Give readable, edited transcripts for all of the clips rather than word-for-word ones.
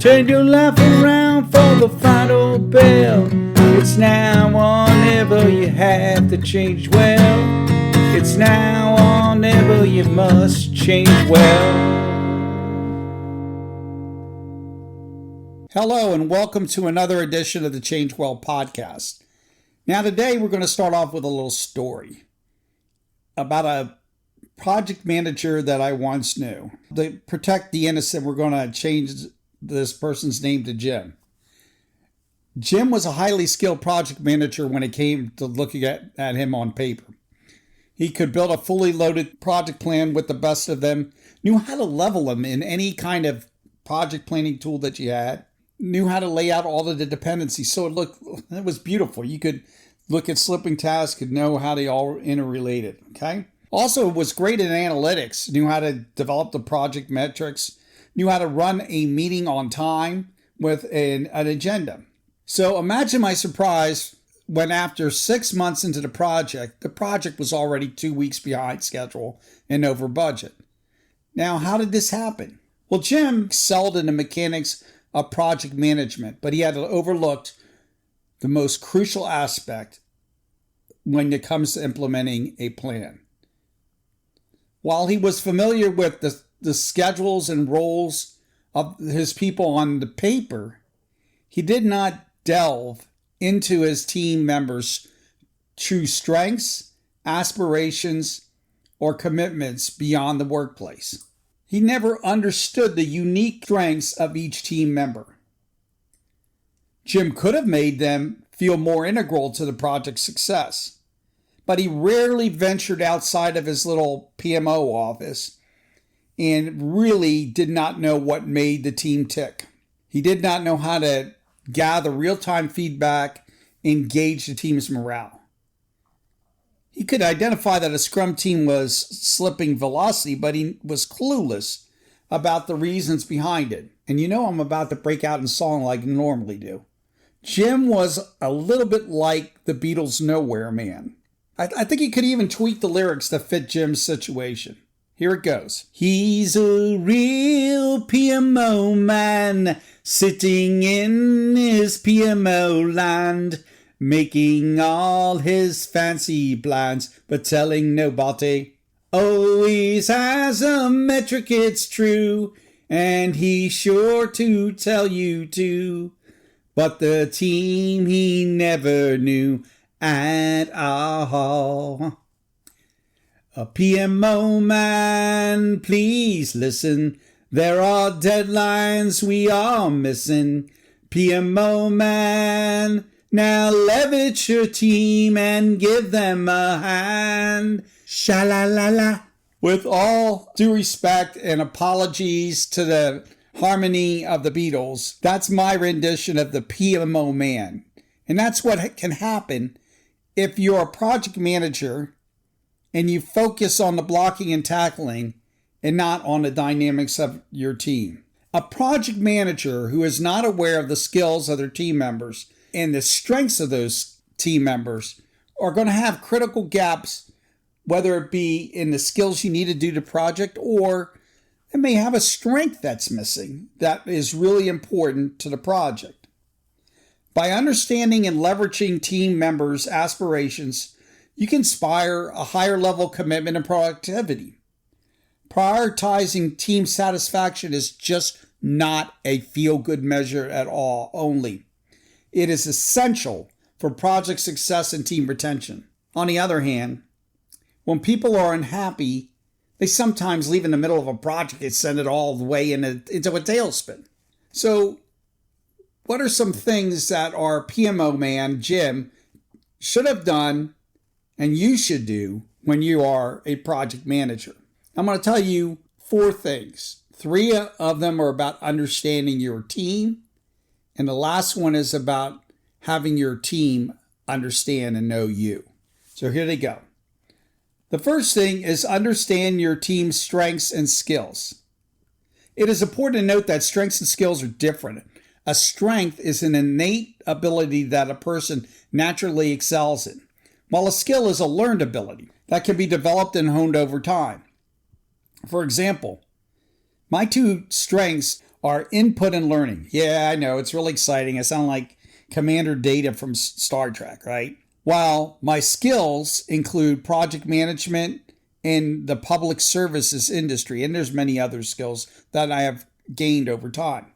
Turn your life around for the final bell. It's now or never, you have to change well. It's now or never, you must change well. Hello and welcome to another edition of the Change Well podcast. Now today we're going to start off with a little story about a project manager that I once knew. To protect the innocent, we're going to change this person's name to Jim. Jim was a highly skilled project manager when it came to looking at him on paper. He could build a fully loaded project plan with the best of them, knew how to level them in any kind of project planning tool that you had, knew how to lay out all of the dependencies. So it was beautiful. You could look at slipping tasks, could know how they all interrelated. Okay. Also was great in analytics, knew how to develop the project metrics, knew how to run a meeting on time with an agenda. So imagine my surprise when after 6 months into the project was already 2 weeks behind schedule and over budget. Now, how did this happen? Well, Jim excelled in the mechanics of project management, but he had overlooked the most crucial aspect when it comes to implementing a plan. While he was familiar with the schedules and roles of his people on the paper, he did not delve into his team members' true strengths, aspirations, or commitments beyond the workplace. He never understood the unique strengths of each team member. Jim could have made them feel more integral to the project's success, but he rarely ventured outside of his little PMO office and really did not know what made the team tick. He did not know how to gather real-time feedback, engage the team's morale. He could identify that a scrum team was slipping velocity, but he was clueless about the reasons behind it. And you know I'm about to break out in song like I normally do. Jim was a little bit like the Beatles' Nowhere Man. I think he could even tweak the lyrics to fit Jim's situation. Here it goes. He's a real PMO man, sitting in his PMO land, making all his fancy plans, but telling nobody. Always has a metric, it's true, and he's sure to tell you too. But the team he never knew at all. A PMO man, please listen. There are deadlines we are missing. PMO man, now leverage your team and give them a hand. Sha-la-la-la. With all due respect and apologies to the harmony of the Beatles, that's my rendition of the PMO man. And that's what can happen if you're a project manager and you focus on the blocking and tackling and not on the dynamics of your team. A project manager who is not aware of the skills of their team members and the strengths of those team members are going to have critical gaps, whether it be in the skills you need to do the project, or it may have a strength that's missing that is really important to the project. By understanding and leveraging team members' aspirations, you can inspire a higher level commitment and productivity. Prioritizing team satisfaction is just not a feel-good measure at all only. It is essential for project success and team retention. On the other hand, when people are unhappy, they sometimes leave in the middle of a project and send it all the way into a tailspin. So, what are some things that our PMO man, Jim, should have done and you should do when you are a project manager? I'm going to tell you 4 things. 3 of them are about understanding your team, and the last one is about having your team understand and know you. So here they go. The first thing is understand your team's strengths and skills. It is important to note that strengths and skills are different. A strength is an innate ability that a person naturally excels in, while a skill is a learned ability that can be developed and honed over time. For example, my 2 strengths are input and learning. Yeah, I know, it's really exciting. I sound like Commander Data from Star Trek, right? While my skills include project management in the public services industry, and there's many other skills that I have gained over time.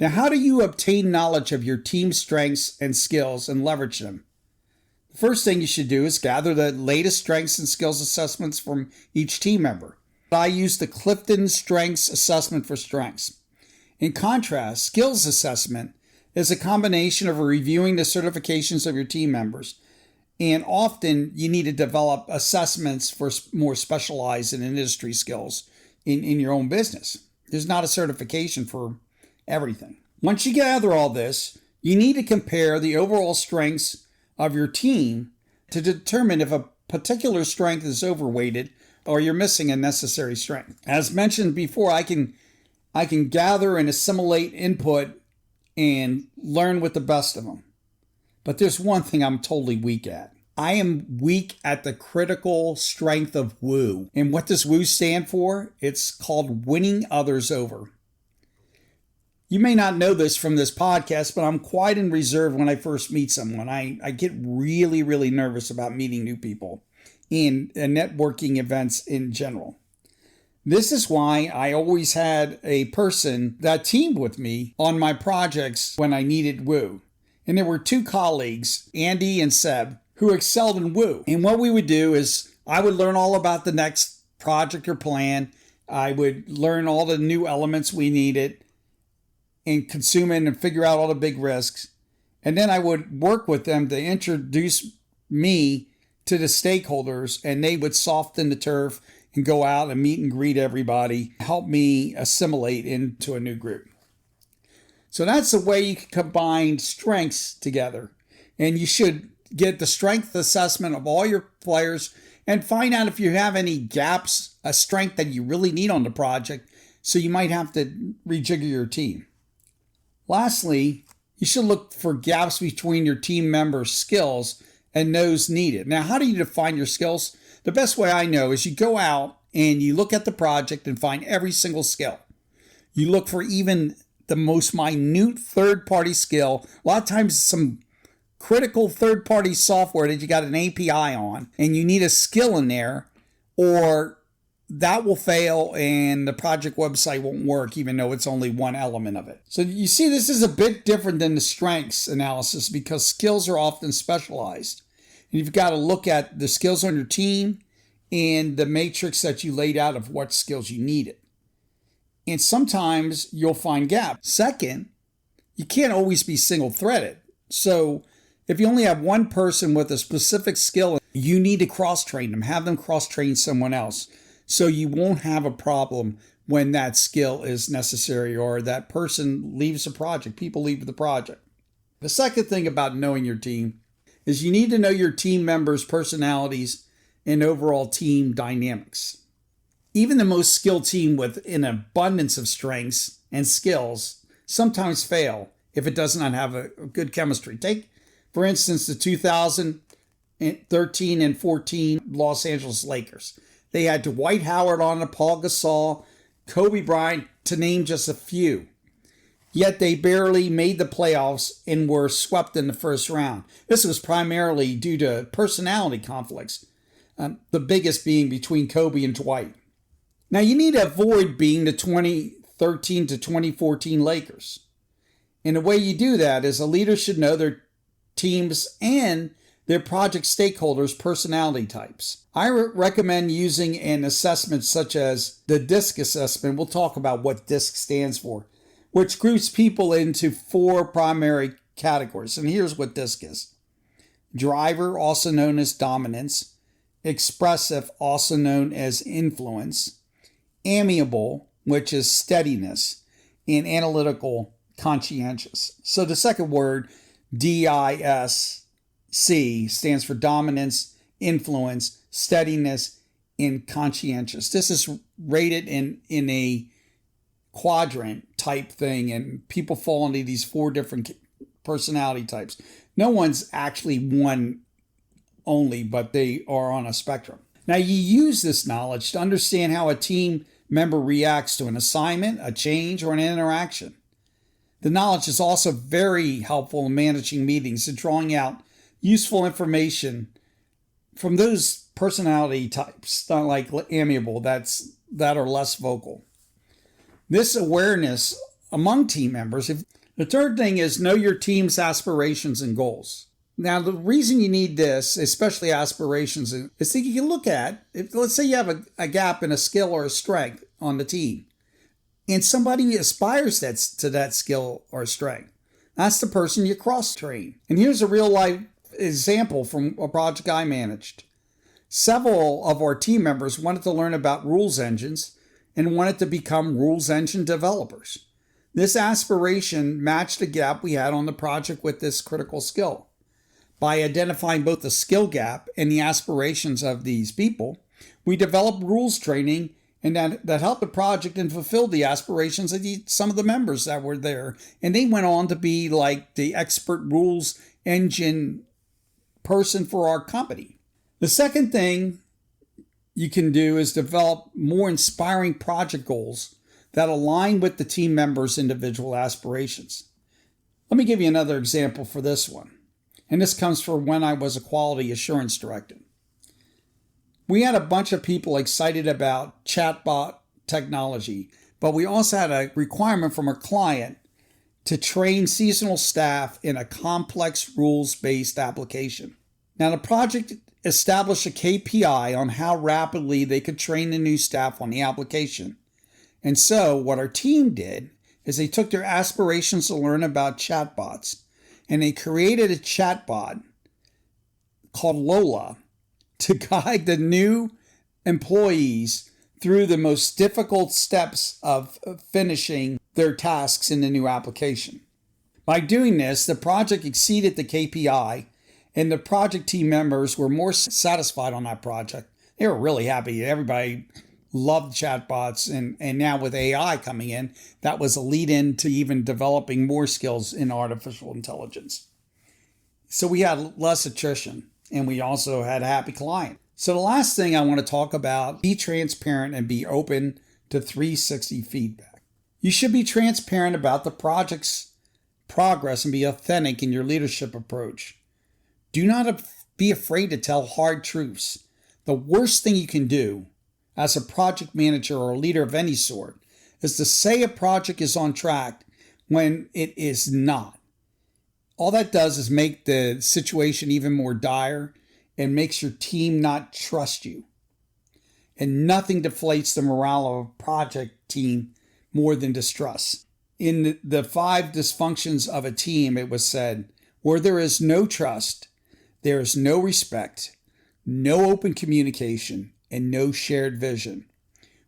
Now, how do you obtain knowledge of your team's strengths and skills and leverage them? The first thing you should do is gather the latest strengths and skills assessments from each team member. I use the Clifton Strengths Assessment for strengths. In contrast, skills assessment is a combination of reviewing the certifications of your team members, and often you need to develop assessments for more specialized and industry skills in your own business. There's not a certification for everything. Once you gather all this, you need to compare the overall strengths of your team to determine if a particular strength is overweighted or you're missing a necessary strength. As mentioned before, I can gather and assimilate input and learn with the best of them. But there's one thing I'm totally weak at. I am weak at the critical strength of woo. And what does woo stand for? It's called winning others over. You may not know this from this podcast, but I'm quite in reserve when I first meet someone. I get really, really nervous about meeting new people and networking events in general. This is why I always had a person that teamed with me on my projects when I needed woo. And there were two colleagues, Andy and Seb, who excelled in woo. And what we would do is I would learn all about the next project or plan. I would learn all the new elements we needed and consume it and figure out all the big risks. And then I would work with them to introduce me to the stakeholders, and they would soften the turf and go out and meet and greet everybody, help me assimilate into a new group. So that's the way you can combine strengths together. And you should get the strength assessment of all your players and find out if you have any gaps, a strength that you really need on the project, so you might have to rejigger your team. Lastly, you should look for gaps between your team members' skills and those needed. Now, how do you define your skills? The best way I know is you go out and you look at the project and find every single skill. You look for even the most minute third-party skill. A lot of times some critical third-party software that you got an API on and you need a skill in there, or that will fail and the project website won't work even though it's only one element of it. So you see, this is a bit different than the strengths analysis because skills are often specialized. And you've got to look at the skills on your team and the matrix that you laid out of what skills you needed. And sometimes you'll find gaps. Second, you can't always be single-threaded. So if you only have one person with a specific skill, you need to cross-train them, have them cross-train someone else, so you won't have a problem when that skill is necessary or that person leaves the project, people leave the project. The second thing about knowing your team is you need to know your team members' personalities and overall team dynamics. Even the most skilled team with an abundance of strengths and skills sometimes fail if it does not have a good chemistry. Take, for instance, the 2013 and 14 Los Angeles Lakers. They had Dwight Howard on it, Paul Gasol, Kobe Bryant, to name just a few. Yet they barely made the playoffs and were swept in the first round. This was primarily due to personality conflicts, the biggest being between Kobe and Dwight. Now, you need to avoid being the 2013 to 2014 Lakers. And the way you do that is a leader should know their teams and their project stakeholders' personality types. I recommend using an assessment such as the DISC assessment. We'll talk about what DISC stands for, which groups people into 4 primary categories. And here's what DISC is. Driver, also known as dominance. Expressive, also known as influence. Amiable, which is steadiness. And analytical, conscientious. So the second word, DISC, stands for dominance, influence, steadiness, and conscientious. This is rated in a quadrant type thing, and people fall into these 4 different personality types. No one's actually one only, but they are on a spectrum. Now, you use this knowledge to understand how a team member reacts to an assignment, a change, or an interaction. The knowledge is also very helpful in managing meetings and drawing out useful information from those personality types, not like amiable, that are less vocal. This awareness among team members. The third thing is know your team's aspirations and goals. Now, the reason you need this, especially aspirations, is that you can look at, let's say you have a gap in a skill or a strength on the team, and somebody aspires to that skill or strength. That's the person you cross-train. And here's a real-life example from a project I managed. Several of our team members wanted to learn about rules engines and wanted to become rules engine developers. This aspiration matched the gap we had on the project with this critical skill. By identifying both the skill gap and the aspirations of these people, we developed rules training and that helped the project and fulfilled the aspirations of some of the members that were there. And they went on to be like the expert rules engine person for our company. The second thing you can do is develop more inspiring project goals that align with the team members' individual aspirations. Let me give you another example for this one. And this comes from when I was a quality assurance director. We had a bunch of people excited about chatbot technology, but we also had a requirement from our client to train seasonal staff in a complex rules-based application. Now, the project established a KPI on how rapidly they could train the new staff on the application. And so what our team did is they took their aspirations to learn about chatbots and they created a chatbot called Lola to guide the new employees through the most difficult steps of finishing their tasks in the new application. By doing this, the project exceeded the KPI and the project team members were more satisfied on that project. They were really happy. Everybody loved chatbots, and now with AI coming in, that was a lead in to even developing more skills in artificial intelligence. So we had less attrition, and we also had a happy client. So the last thing I want to talk about, be transparent and be open to 360 feedback. You should be transparent about the project's progress and be authentic in your leadership approach. Do not be afraid to tell hard truths. The worst thing you can do as a project manager or a leader of any sort is to say a project is on track when it is not. All that does is make the situation even more dire and makes your team not trust you. And nothing deflates the morale of a project team more than distrust. In the 5 dysfunctions of a team, it was said, where there is no trust, there is no respect, no open communication, and no shared vision.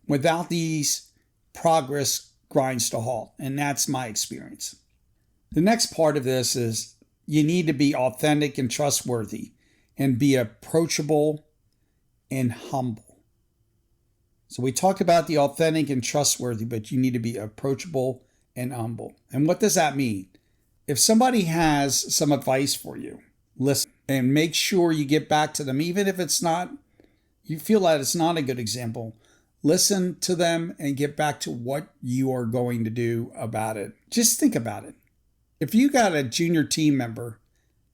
Without these, progress grinds to a halt, and that's my experience. The next part of this is you need to be authentic and trustworthy and be approachable and humble. So we talked about the authentic and trustworthy, but you need to be approachable and humble. And what does that mean? If somebody has some advice for you, listen and make sure you get back to them, even if you feel that it's not a good example. Listen to them and get back to what you are going to do about it. Just think about it. If you got a junior team member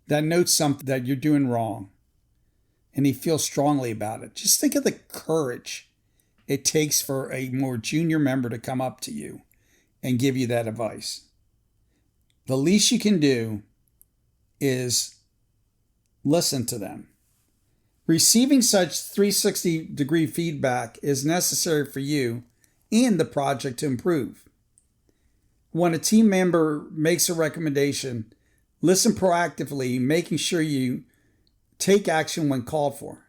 that notes something that you're doing wrong and he feels strongly about it, just think of the courage it takes for a more junior member to come up to you and give you that advice. The least you can do is listen to them. Receiving such 360-degree feedback is necessary for you and the project to improve. When a team member makes a recommendation, listen proactively, making sure you take action when called for.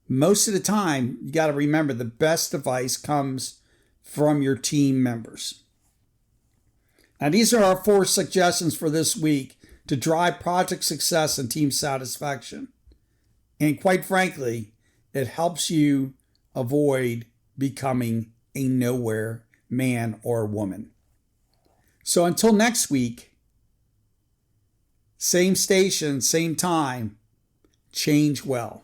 Most of the time, you got to remember the best advice comes from your team members. Now, these are our 4 suggestions for this week to drive project success and team satisfaction. And quite frankly, it helps you avoid becoming a nowhere man or woman. So until next week, same station, same time, change well.